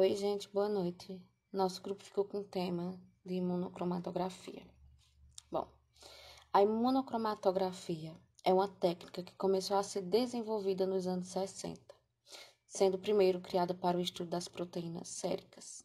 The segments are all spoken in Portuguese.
Oi, gente, boa noite. Nosso grupo ficou com o tema de imunocromatografia. Bom, a imunocromatografia é uma técnica que começou a ser desenvolvida nos anos 60, sendo primeiro criada para o estudo das proteínas séricas.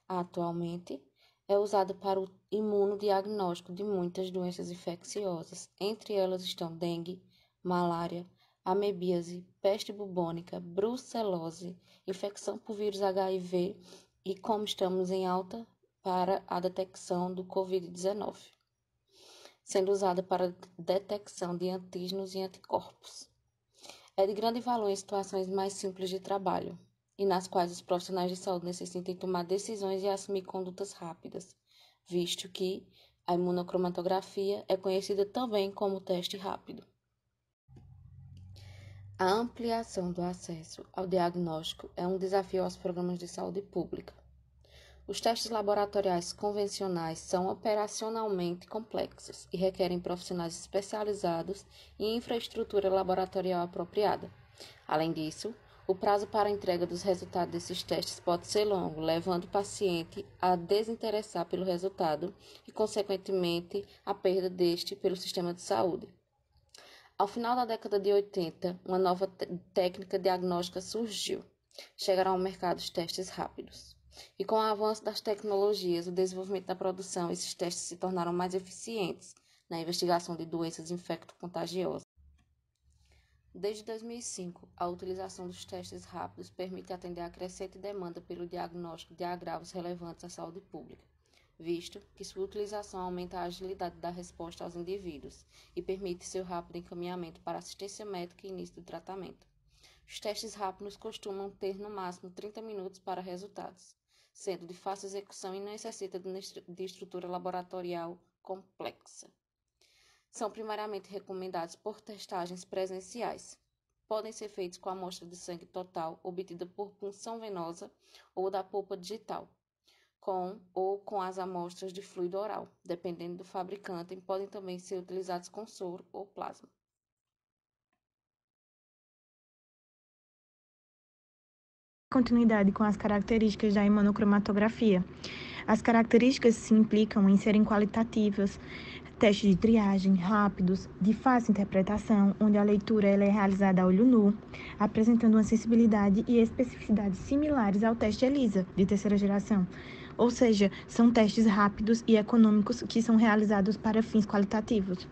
Atualmente, é usada para o imunodiagnóstico de muitas doenças infecciosas, entre elas estão dengue, malária, amebíase, peste bubônica, brucelose, infecção por vírus HIV e, como estamos em alta, para a detecção do Covid-19, sendo usada para detecção de antígenos e anticorpos. É de grande valor em situações mais simples de trabalho, e nas quais os profissionais de saúde necessitem tomar decisões e assumir condutas rápidas, visto que a imunocromatografia é conhecida também como teste rápido. A ampliação do acesso ao diagnóstico é um desafio aos programas de saúde pública. Os testes laboratoriais convencionais são operacionalmente complexos e requerem profissionais especializados e infraestrutura laboratorial apropriada. Além disso, o prazo para a entrega dos resultados desses testes pode ser longo, levando o paciente a desinteressar pelo resultado e, consequentemente, a perda deste pelo sistema de saúde. Ao final da década de 80, uma nova técnica diagnóstica surgiu. Chegaram ao mercado os testes rápidos. E com o avanço das tecnologias, o desenvolvimento da produção, esses testes se tornaram mais eficientes na investigação de doenças infecto-contagiosas. Desde 2005, a utilização dos testes rápidos permite atender a crescente demanda pelo diagnóstico de agravos relevantes à saúde pública, visto que sua utilização aumenta a agilidade da resposta aos indivíduos e permite seu rápido encaminhamento para assistência médica e início do tratamento. Os testes rápidos costumam ter no máximo 30 minutos para resultados, sendo de fácil execução e não necessita de estrutura laboratorial complexa. São primariamente recomendados por testagens presenciais. Podem ser feitos com a amostra de sangue total, obtida por punção venosa ou da polpa digital, com as amostras de fluido oral, dependendo do fabricante, e podem também ser utilizados com soro ou plasma. Continuidade com as características da imunocromatografia. As características se implicam em serem qualitativas, testes de triagem rápidos, de fácil interpretação, onde a leitura é realizada a olho nu, apresentando uma sensibilidade e especificidade similares ao teste ELISA, de terceira geração. Ou seja, são testes rápidos e econômicos que são realizados para fins qualitativos.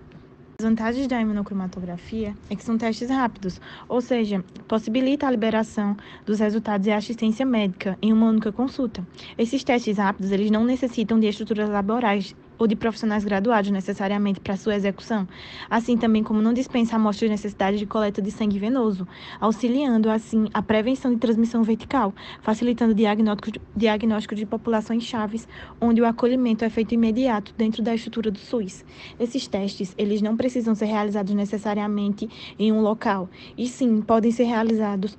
As vantagens da imunocromatografia é que são testes rápidos, ou seja, possibilita a liberação dos resultados e a assistência médica em uma única consulta. Esses testes rápidos, eles não necessitam de estruturas laborais ou de profissionais graduados necessariamente para sua execução, assim também como não dispensa amostras de necessidade de coleta de sangue venoso, auxiliando assim a prevenção de transmissão vertical, facilitando o diagnóstico de populações chaves, onde o acolhimento é feito imediato dentro da estrutura do SUS. Esses testes, eles não precisam ser realizados necessariamente em um local, e sim podem ser realizados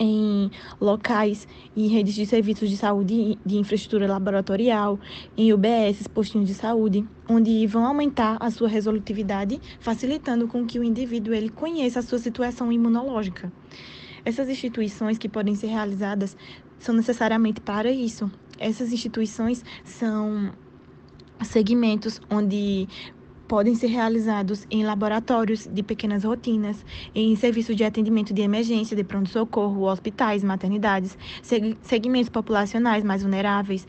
em locais e redes de serviços de saúde de infraestrutura laboratorial, em UBS, postinhos de saúde, onde vão aumentar a sua resolutividade, facilitando com que o indivíduo ele conheça a sua situação imunológica. Essas instituições que podem ser realizadas são necessariamente para isso. Essas instituições são segmentos onde podem ser realizados em laboratórios de pequenas rotinas, em serviços de atendimento de emergência, de pronto-socorro, hospitais, maternidades, segmentos populacionais mais vulneráveis,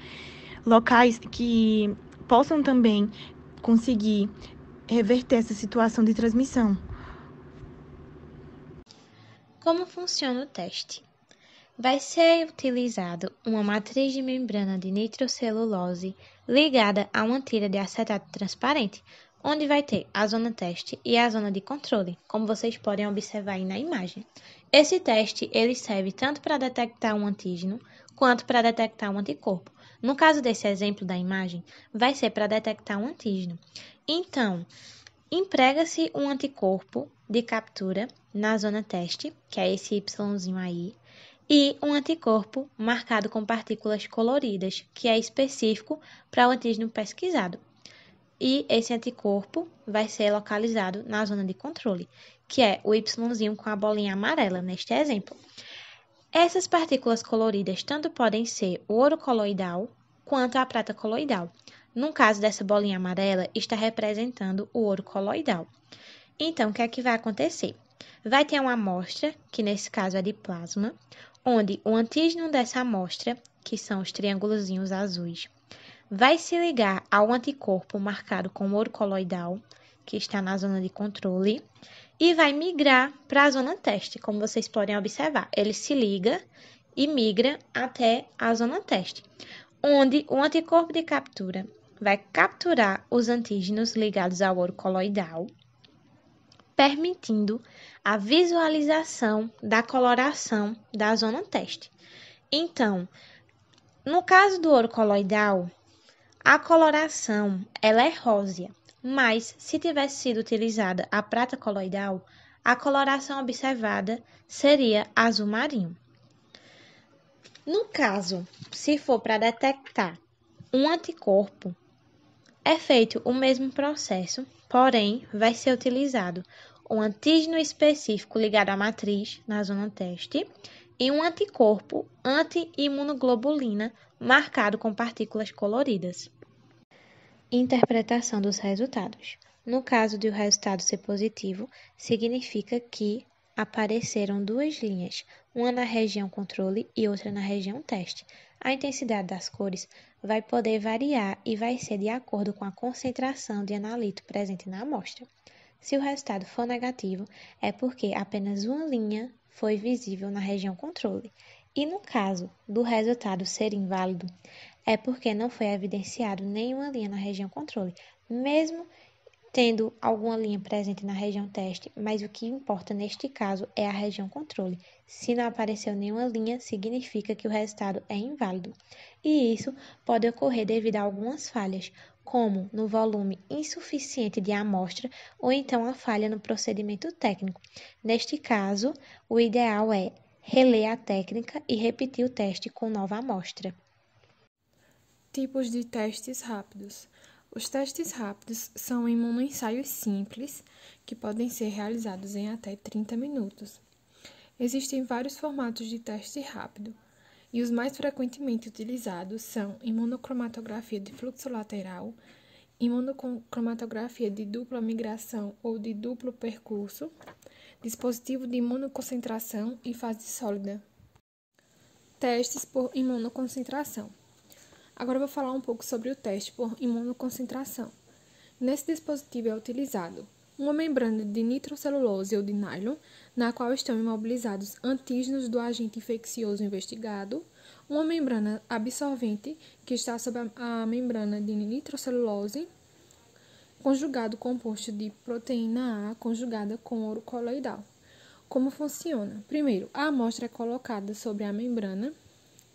locais que possam também conseguir reverter essa situação de transmissão. Como funciona o teste? Vai ser utilizado uma matriz de membrana de nitrocelulose ligada a uma tira de acetato transparente, onde vai ter a zona teste e a zona de controle, como vocês podem observar aí na imagem. Esse teste ele serve tanto para detectar um antígeno quanto para detectar um anticorpo. No caso desse exemplo da imagem, vai ser para detectar um antígeno. Então, emprega-se um anticorpo de captura na zona teste, que é esse Yzinho aí, e um anticorpo marcado com partículas coloridas, que é específico para o antígeno pesquisado. E esse anticorpo vai ser localizado na zona de controle, que é o Yzinho com a bolinha amarela, neste exemplo. Essas partículas coloridas tanto podem ser o ouro coloidal quanto a prata coloidal. No caso dessa bolinha amarela, está representando o ouro coloidal. Então, o que é que vai acontecer? Vai ter uma amostra, que nesse caso é de plasma, onde o antígeno dessa amostra, que são os triângulozinhos azuis, vai se ligar ao anticorpo marcado com ouro coloidal, que está na zona de controle, e vai migrar para a zona teste, como vocês podem observar. Ele se liga e migra até a zona teste, onde o anticorpo de captura vai capturar os antígenos ligados ao ouro coloidal, permitindo a visualização da coloração da zona teste. Então, no caso do ouro coloidal, a coloração ela é rósea, mas se tivesse sido utilizada a prata coloidal, a coloração observada seria azul marinho. No caso, se for para detectar um anticorpo, é feito o mesmo processo, porém vai ser utilizado um antígeno específico ligado à matriz na zona teste e um anticorpo anti-imunoglobulina marcado com partículas coloridas. Interpretação dos resultados. No caso de o resultado ser positivo, significa que apareceram duas linhas, uma na região controle e outra na região teste. A intensidade das cores vai poder variar e vai ser de acordo com a concentração de analito presente na amostra. Se o resultado for negativo, é porque apenas uma linha foi visível na região controle. E no caso do resultado ser inválido, é porque não foi evidenciado nenhuma linha na região controle, mesmo tendo alguma linha presente na região teste, mas o que importa neste caso é a região controle. Se não apareceu nenhuma linha, significa que o resultado é inválido. E isso pode ocorrer devido a algumas falhas, como no volume insuficiente de amostra ou então a falha no procedimento técnico. Neste caso, o ideal é reler a técnica e repetir o teste com nova amostra. Tipos de testes rápidos. Os testes rápidos são imunoensaios simples que podem ser realizados em até 30 minutos. Existem vários formatos de teste rápido e os mais frequentemente utilizados são imunocromatografia de fluxo lateral, imunocromatografia de dupla migração ou de duplo percurso, dispositivo de imunoconcentração e fase sólida. Testes por imunoconcentração. Agora eu vou falar um pouco sobre o teste por imunoconcentração. Nesse dispositivo é utilizado uma membrana de nitrocelulose ou de nylon, na qual estão imobilizados antígenos do agente infeccioso investigado, uma membrana absorvente, que está sob a membrana de nitrocelulose, conjugado composto de proteína A conjugada com ouro coloidal. Como funciona? Primeiro, a amostra é colocada sobre a membrana.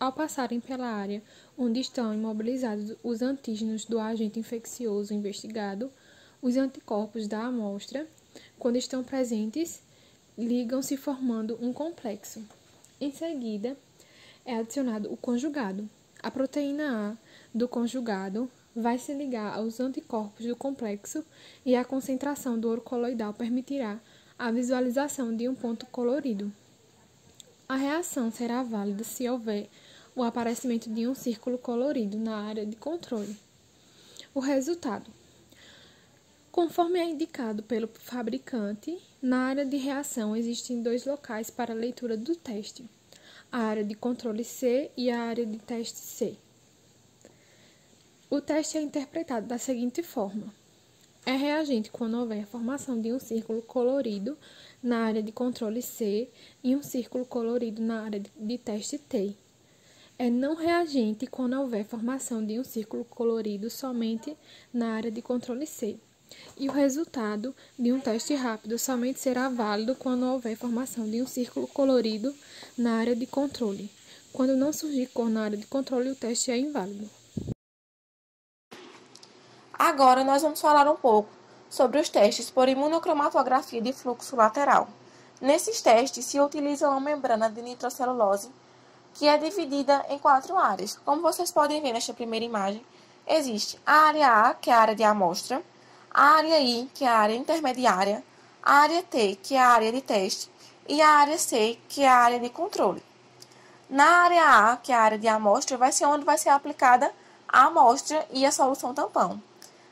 Ao passarem pela área onde estão imobilizados os antígenos do agente infeccioso investigado, os anticorpos da amostra, quando estão presentes, ligam-se formando um complexo. Em seguida, é adicionado o conjugado. A proteína A do conjugado vai se ligar aos anticorpos do complexo e a concentração do ouro coloidal permitirá a visualização de um ponto colorido. A reação será válida se houver o aparecimento de um círculo colorido na área de controle. O resultado. Conforme é indicado pelo fabricante, na área de reação existem dois locais para a leitura do teste, a área de controle C e a área de teste C. O teste é interpretado da seguinte forma. É reagente quando houver formação de um círculo colorido na área de controle C e um círculo colorido na área de teste T. É não reagente quando houver formação de um círculo colorido somente na área de controle C. E o resultado de um teste rápido somente será válido quando houver formação de um círculo colorido na área de controle. Quando não surgir cor na área de controle, o teste é inválido. Agora nós vamos falar um pouco sobre os testes por imunocromatografia de fluxo lateral. Nesses testes se utiliza uma membrana de nitrocelulose que é dividida em 4 áreas. Como vocês podem ver nesta primeira imagem, existe a área A, que é a área de amostra, a área I, que é a área intermediária, a área T, que é a área de teste, e a área C, que é a área de controle. Na área A, que é a área de amostra, vai ser onde vai ser aplicada a amostra e a solução tampão.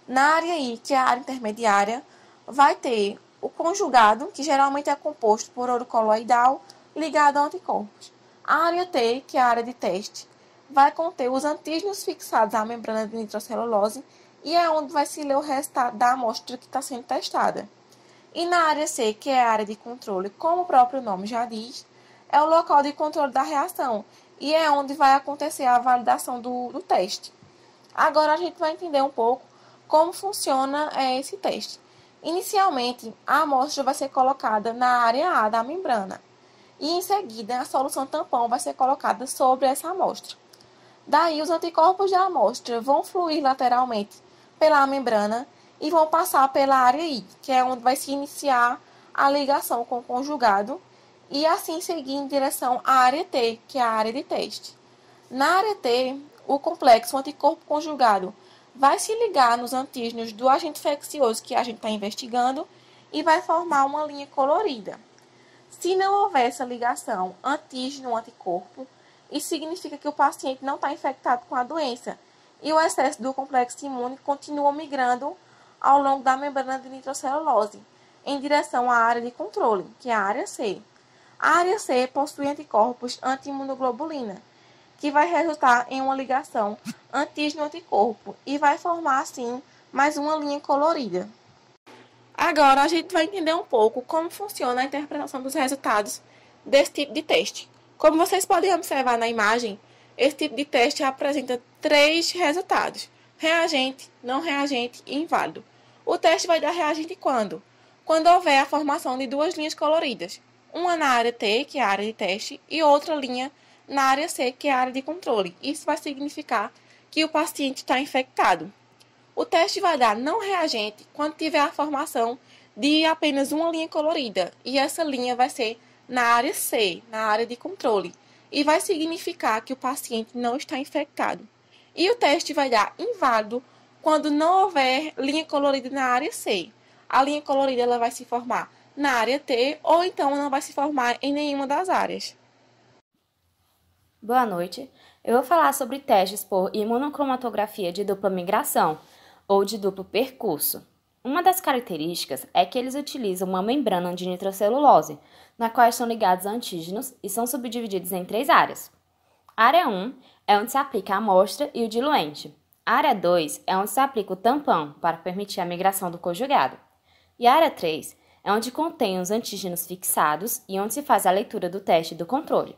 Na área I, que é a área intermediária, vai ter o conjugado, que geralmente é composto por ouro coloidal ligado a anticorpos. A área T, que é a área de teste, vai conter os antígenos fixados à membrana de nitrocelulose e é onde vai se ler o resultado da amostra que está sendo testada. E na área C, que é a área de controle, como o próprio nome já diz, é o local de controle da reação e é onde vai acontecer a validação do teste. Agora a gente vai entender um pouco como funciona esse teste. Inicialmente, a amostra vai ser colocada na área A da membrana e em seguida a solução tampão vai ser colocada sobre essa amostra. Daí os anticorpos da amostra vão fluir lateralmente pela membrana e vão passar pela área I, que é onde vai se iniciar a ligação com o conjugado e assim seguir em direção à área T, que é a área de teste. Na área T, o complexo anticorpo conjugado vai se ligar nos antígenos do agente infeccioso que a gente está investigando e vai formar uma linha colorida. Se não houver essa ligação antígeno-anticorpo, isso significa que o paciente não está infectado com a doença e o excesso do complexo imune continua migrando ao longo da membrana de nitrocelulose, em direção à área de controle, que é a área C. A área C possui anticorpos anti-imunoglobulina, que vai resultar em uma ligação antígeno-anticorpo e vai formar, assim, mais uma linha colorida. Agora, a gente vai entender um pouco como funciona a interpretação dos resultados desse tipo de teste. Como vocês podem observar na imagem, esse tipo de teste apresenta 3 resultados: reagente, não reagente e inválido. O teste vai dar reagente quando? Quando houver a formação de 2 linhas coloridas, uma na área T, que é a área de teste, e outra linha na área C, que é a área de controle. Isso vai significar que o paciente está infectado. O teste vai dar não reagente quando tiver a formação de apenas uma linha colorida, e essa linha vai ser na área C, na área de controle, e vai significar que o paciente não está infectado. E o teste vai dar inválido quando não houver linha colorida na área C. A linha colorida ela vai se formar na área T ou então não vai se formar em nenhuma das áreas. Boa noite. Eu vou falar sobre testes por imunocromatografia de dupla migração ou de duplo percurso. Uma das características é que eles utilizam uma membrana de nitrocelulose, na qual são ligados antígenos e são subdivididos em 3 áreas. A área 1 é onde se aplica a amostra e o diluente. A área 2 é onde se aplica o tampão, para permitir a migração do conjugado. E a área 3 é onde contém os antígenos fixados e onde se faz a leitura do teste do controle.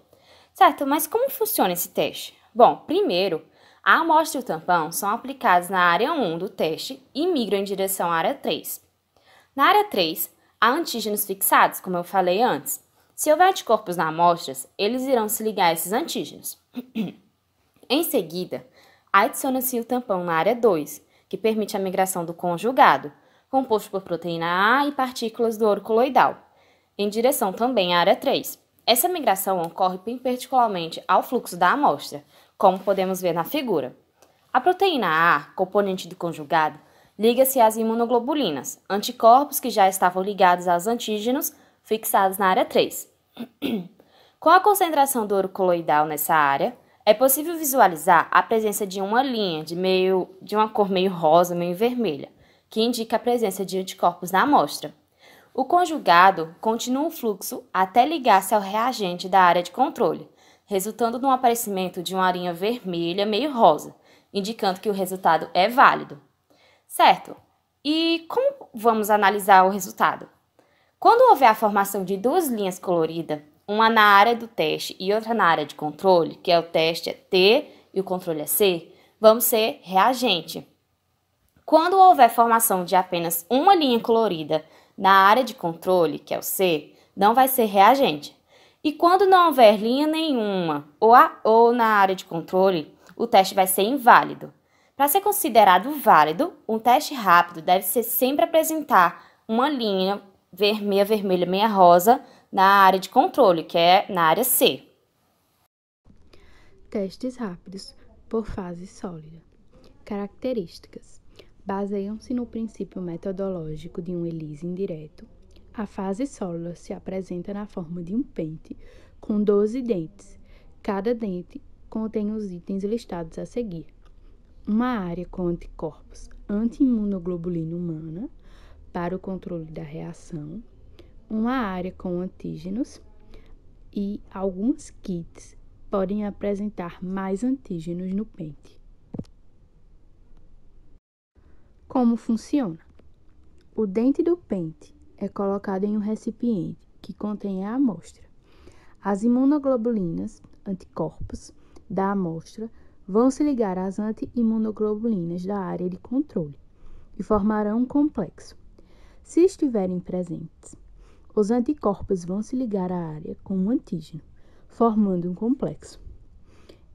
Certo, mas como funciona esse teste? Bom, primeiro, a amostra e o tampão são aplicados na área 1 do teste e migram em direção à área 3. Na área 3, há antígenos fixados, como eu falei antes. Se houver anticorpos na amostra, eles irão se ligar a esses antígenos. Em seguida, adiciona-se o tampão na área 2, que permite a migração do conjugado, composto por proteína A e partículas do ouro coloidal, em direção também à área 3. Essa migração ocorre perpendicularmente ao fluxo da amostra, como podemos ver na figura. A proteína A, componente do conjugado, liga-se às imunoglobulinas, anticorpos que já estavam ligados aos antígenos fixados na área 3. Com a concentração do ouro coloidal nessa área, é possível visualizar a presença de uma linha de uma cor meio rosa, meio vermelha, que indica a presença de anticorpos na amostra. O conjugado continua o fluxo até ligar-se ao reagente da área de controle, resultando no aparecimento de uma linha vermelha meio rosa, indicando que o resultado é válido. Certo? E como vamos analisar o resultado? Quando houver a formação de 2 linhas coloridas, uma na área do teste e outra na área de controle, que é o teste é T e o controle é C, vamos ser reagente. Quando houver formação de apenas uma linha colorida na área de controle, que é o C, não vai ser reagente. E quando não houver linha nenhuma ou na área de controle, o teste vai ser inválido. Para ser considerado válido, um teste rápido deve sempre apresentar uma linha vermelha, meia rosa na área de controle, que é na área C. Testes rápidos por fase sólida. Características. Baseiam-se no princípio metodológico de um ELISA indireto. A fase sólida se apresenta na forma de um pente com 12 dentes, Cada dente contém os itens listados a seguir: uma área com anticorpos anti-imunoglobulina humana para o controle da reação, uma área com antígenos e alguns kits podem apresentar mais antígenos no pente. Como funciona? O dente do pente é colocado em um recipiente que contém a amostra. As imunoglobulinas, anticorpos, da amostra vão se ligar às anti-imunoglobulinas da área de controle e formarão um complexo. Se estiverem presentes, os anticorpos vão se ligar à área com um antígeno, formando um complexo.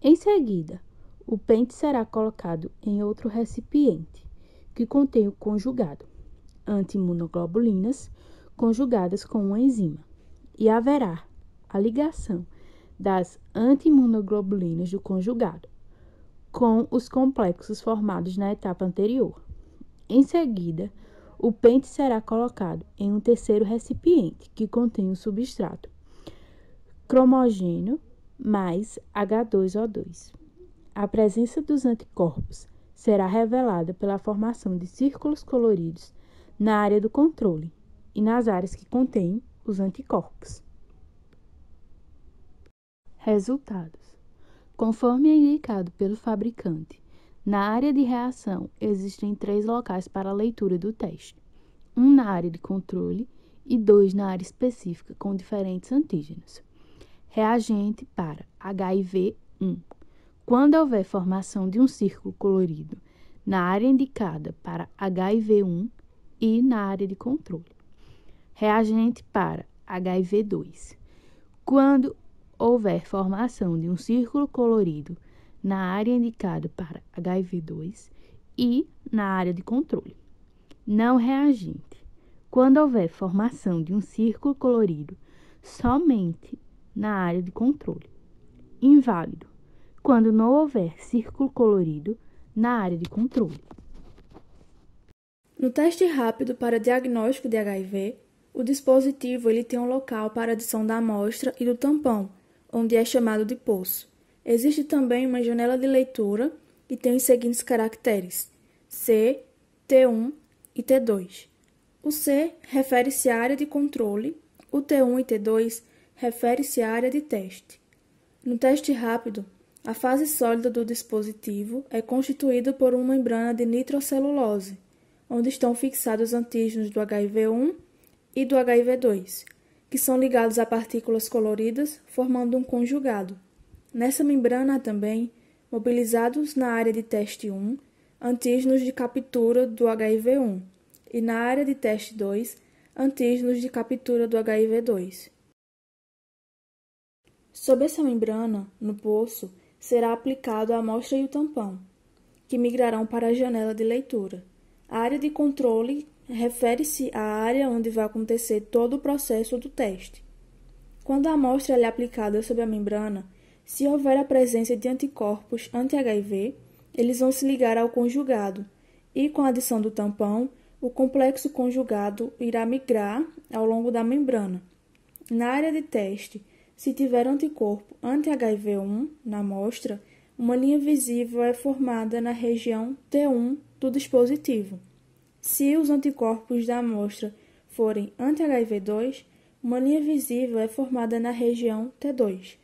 Em seguida, o pente será colocado em outro recipiente, que contém o conjugado, anti-imunoglobulinas conjugadas com uma enzima, e haverá a ligação das anti-imunoglobulinas do conjugado com os complexos formados na etapa anterior. Em seguida, o pente será colocado em um terceiro recipiente, que contém o substrato cromogêneo mais H2O2. A presença dos anticorpos será revelada pela formação de círculos coloridos na área do controle e nas áreas que contêm os anticorpos. Resultados. Conforme é indicado pelo fabricante, na área de reação existem 3 locais para a leitura do teste: um na área de controle e 2 na área específica com diferentes antígenos. Reagente para HIV-1. Quando houver formação de um círculo colorido na área indicada para HIV-1 e na área de controle. Reagente para HIV-2. Quando houver formação de um círculo colorido na área indicada para HIV-2 e na área de controle. Não reagente. Quando houver formação de um círculo colorido somente na área de controle. Inválido. Quando não houver círculo colorido na área de controle. No teste rápido para diagnóstico de HIV, o dispositivo tem um local para adição da amostra e do tampão, onde é chamado de poço. Existe também uma janela de leitura e tem os seguintes caracteres: C, T1 e T2. O C refere-se à área de controle, o T1 e T2 refere-se à área de teste. No teste rápido, a fase sólida do dispositivo é constituída por uma membrana de nitrocelulose, onde estão fixados os antígenos do HIV-1 e do HIV-2, que são ligados a partículas coloridas, formando um conjugado. Nessa membrana há também, mobilizados na área de teste 1, antígenos de captura do HIV-1 e na área de teste 2, antígenos de captura do HIV-2. Sob essa membrana, no poço, será aplicado a amostra e o tampão, que migrarão para a janela de leitura. A área de controle refere-se à área onde vai acontecer todo o processo do teste. Quando a amostra é aplicada sob a membrana, se houver a presença de anticorpos anti-HIV, eles vão se ligar ao conjugado e, com a adição do tampão, o complexo conjugado irá migrar ao longo da membrana. Na área de teste, se tiver anticorpo anti-HIV-1 na amostra, uma linha visível é formada na região T1 do dispositivo. Se os anticorpos da amostra forem anti-HIV-2, uma linha visível é formada na região T2.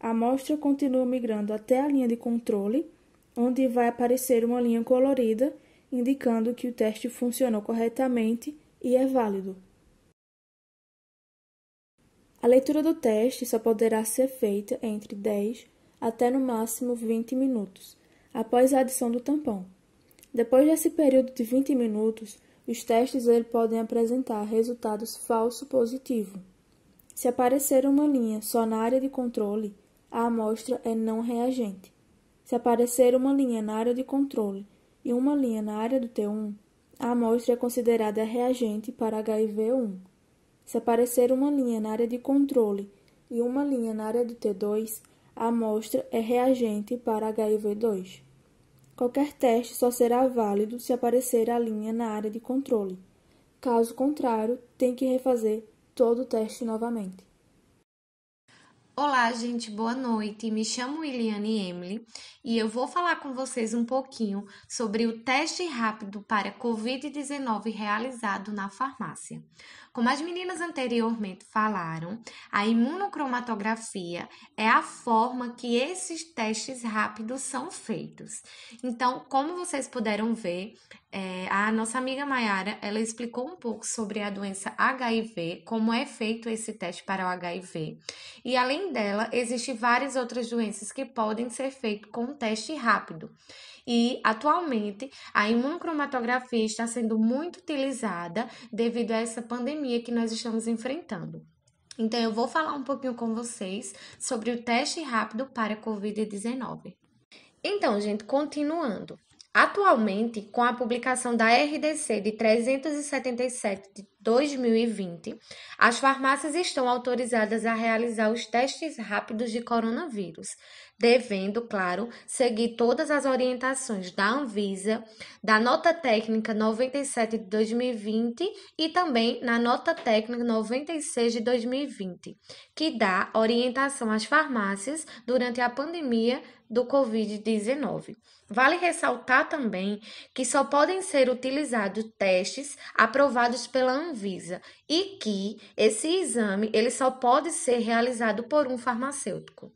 A amostra continua migrando até a linha de controle, onde vai aparecer uma linha colorida, indicando que o teste funcionou corretamente e é válido. A leitura do teste só poderá ser feita entre 10 até no máximo 20 minutos, após a adição do tampão. Depois desse período de 20 minutos, os testes podem apresentar resultados falso positivo. Se aparecer uma linha só na área de controle, a amostra é não reagente. Se aparecer uma linha na área de controle e uma linha na área do T1, a amostra é considerada reagente para HIV-1. Se aparecer uma linha na área de controle e uma linha na área do T2, a amostra é reagente para HIV-2. Qualquer teste só será válido se aparecer a linha na área de controle. Caso contrário, tem que refazer todo o teste novamente. Olá, gente, boa noite. Me chamo Iliane Emily e eu vou falar com vocês um pouquinho sobre o teste rápido para Covid-19 realizado na farmácia. Como as meninas anteriormente falaram, a imunocromatografia é a forma que esses testes rápidos são feitos. Então, como vocês puderam ver, a nossa amiga Mayara, ela explicou um pouco sobre a doença HIV, como é feito esse teste para o HIV. E além dela, existem várias outras doenças que podem ser feitas com um teste rápido. E atualmente a imunocromatografia está sendo muito utilizada devido a essa pandemia que nós estamos enfrentando. Então, eu vou falar um pouquinho com vocês sobre o teste rápido para Covid-19. Então, gente, continuando. Atualmente, com a publicação da RDC de 377 de 2020, as farmácias estão autorizadas a realizar os testes rápidos de coronavírus, devendo, claro, seguir todas as orientações da Anvisa, da Nota Técnica 97 de 2020 e também na Nota Técnica 96 de 2020, que dá orientação às farmácias durante a pandemia do Covid-19. Vale ressaltar também que só podem ser utilizados testes aprovados pela Anvisa e que esse exame ele só pode ser realizado por um farmacêutico.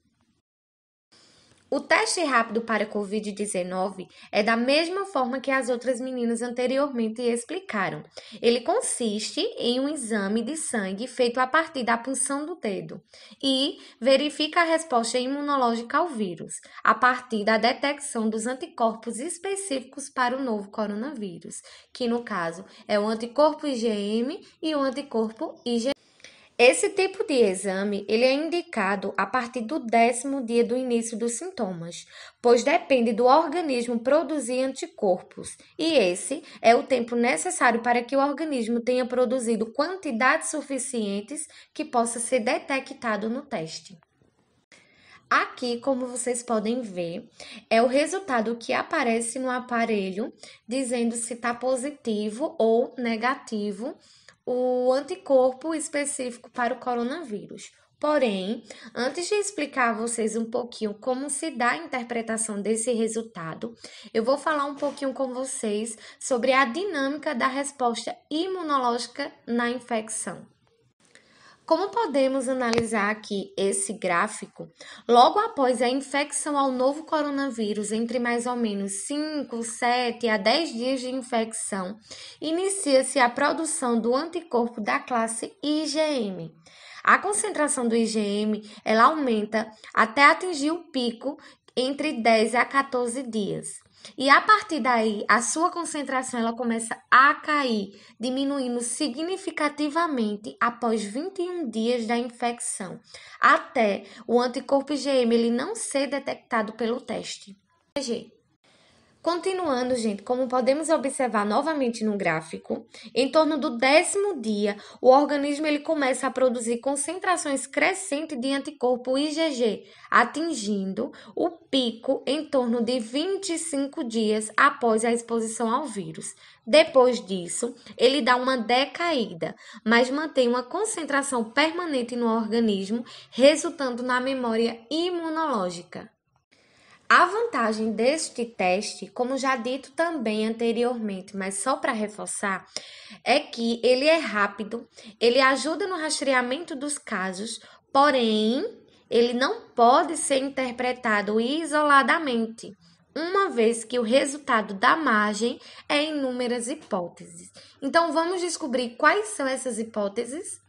O teste rápido para Covid-19 é da mesma forma que as outras meninas anteriormente explicaram. Ele consiste em um exame de sangue feito a partir da punção do dedo e verifica a resposta imunológica ao vírus, a partir da detecção dos anticorpos específicos para o novo coronavírus, que no caso é o anticorpo IgM e o anticorpo IgG. Esse tipo de exame ele é indicado a partir do 10º dia do início dos sintomas, pois depende do organismo produzir anticorpos, e esse é o tempo necessário para que o organismo tenha produzido quantidades suficientes que possa ser detectado no teste. Aqui, como vocês podem ver, é o resultado que aparece no aparelho, dizendo se está positivo ou negativo o anticorpo específico para o coronavírus. Porém, antes de explicar a vocês um pouquinho como se dá a interpretação desse resultado, eu vou falar um pouquinho com vocês sobre a dinâmica da resposta imunológica na infecção. Como podemos analisar aqui esse gráfico, logo após a infecção ao novo coronavírus, entre mais ou menos 5, 7 a 10 dias de infecção, inicia-se a produção do anticorpo da classe IgM. A concentração do IgM ela aumenta até atingir o pico entre 10 a 14 dias. E a partir daí, a sua concentração ela começa a cair, diminuindo significativamente após 21 dias da infecção, até o anticorpo IgM ele não ser detectado pelo teste. Continuando, gente, como podemos observar novamente no gráfico, em torno do 10º dia, o organismo ele começa a produzir concentrações crescentes de anticorpo IgG, atingindo o pico em torno de 25 dias após a exposição ao vírus. Depois disso, ele dá uma decaída, mas mantém uma concentração permanente no organismo, resultando na memória imunológica. A vantagem deste teste, como já dito também anteriormente, mas só para reforçar, é que ele é rápido, ele ajuda no rastreamento dos casos, porém, ele não pode ser interpretado isoladamente, uma vez que o resultado da margem é em inúmeras hipóteses. Então, vamos descobrir quais são essas hipóteses?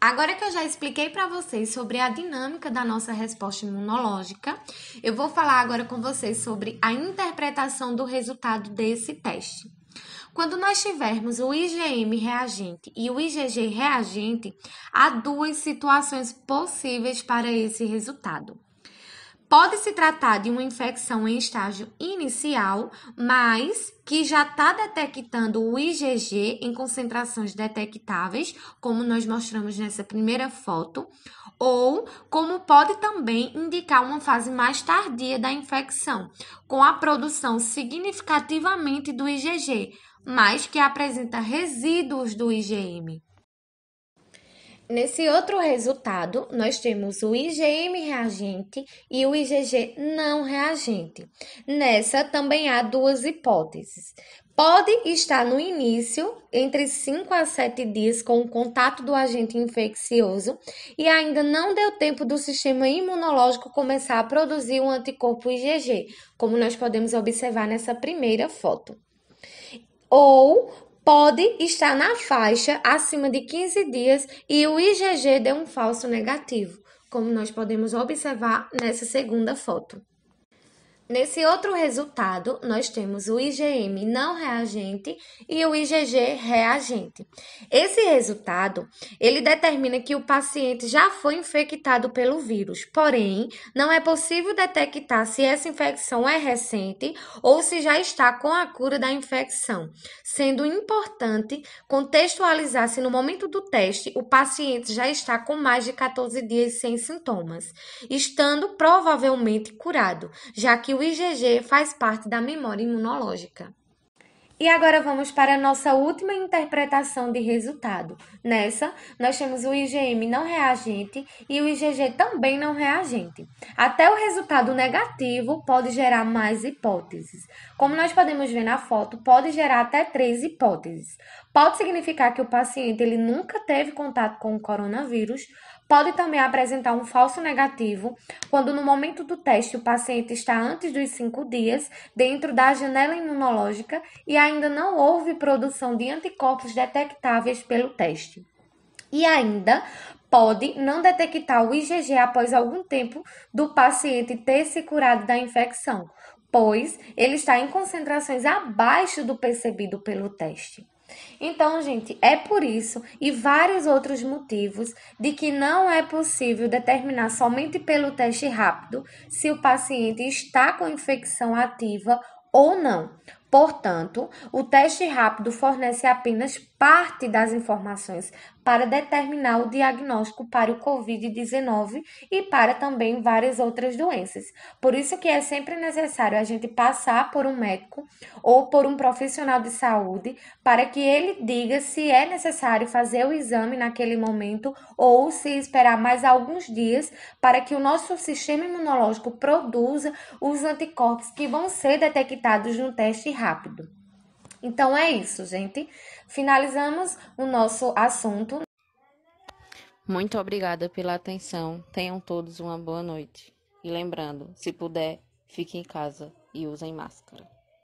Agora que eu já expliquei para vocês sobre a dinâmica da nossa resposta imunológica, eu vou falar agora com vocês sobre a interpretação do resultado desse teste. Quando nós tivermos o IgM reagente e o IgG reagente, há duas situações possíveis para esse resultado. Pode se tratar de uma infecção em estágio inicial, mas que já está detectando o IgG em concentrações detectáveis, como nós mostramos nessa primeira foto, ou como pode também indicar uma fase mais tardia da infecção, com a produção significativamente do IgG, mas que apresenta resíduos do IgM. Nesse outro resultado, nós temos o IgM reagente e o IgG não reagente. Nessa também há duas hipóteses. Pode estar no início, entre 5 a 7 dias, com o contato do agente infeccioso e ainda não deu tempo do sistema imunológico começar a produzir um anticorpo IgG, como nós podemos observar nessa primeira foto. Ou pode estar na faixa acima de 15 dias e o IgG deu um falso negativo, como nós podemos observar nessa segunda foto. Nesse outro resultado, nós temos o IgM não reagente e o IgG reagente. Esse resultado, ele determina que o paciente já foi infectado pelo vírus, porém, não é possível detectar se essa infecção é recente ou se já está com a cura da infecção, sendo importante contextualizar se no momento do teste o paciente já está com mais de 14 dias sem sintomas, estando provavelmente curado, já que o IgG faz parte da memória imunológica. E agora vamos para a nossa última interpretação de resultado. Nessa, nós temos o IgM não reagente e o IgG também não reagente. Até o resultado negativo pode gerar mais hipóteses. Como nós podemos ver na foto, pode gerar até 3 hipóteses. Pode significar que o paciente ele nunca teve contato com o coronavírus. Pode também apresentar um falso negativo, quando no momento do teste o paciente está antes dos 5 dias, dentro da janela imunológica, e ainda não houve produção de anticorpos detectáveis pelo teste. E ainda pode não detectar o IgG após algum tempo do paciente ter se curado da infecção, pois ele está em concentrações abaixo do percebido pelo teste. Então, gente, é por isso e vários outros motivos de que não é possível determinar somente pelo teste rápido se o paciente está com infecção ativa ou não. Portanto, o teste rápido fornece apenas parte das informações para determinar o diagnóstico para o COVID-19 e para também várias outras doenças. Por isso que é sempre necessário a gente passar por um médico ou por um profissional de saúde para que ele diga se é necessário fazer o exame naquele momento ou se esperar mais alguns dias para que o nosso sistema imunológico produza os anticorpos que vão ser detectados no teste rápido. Então é isso, gente. Finalizamos o nosso assunto. Muito obrigada pela atenção. Tenham todos uma boa noite. E lembrando, se puder, fique em casa e usem máscara.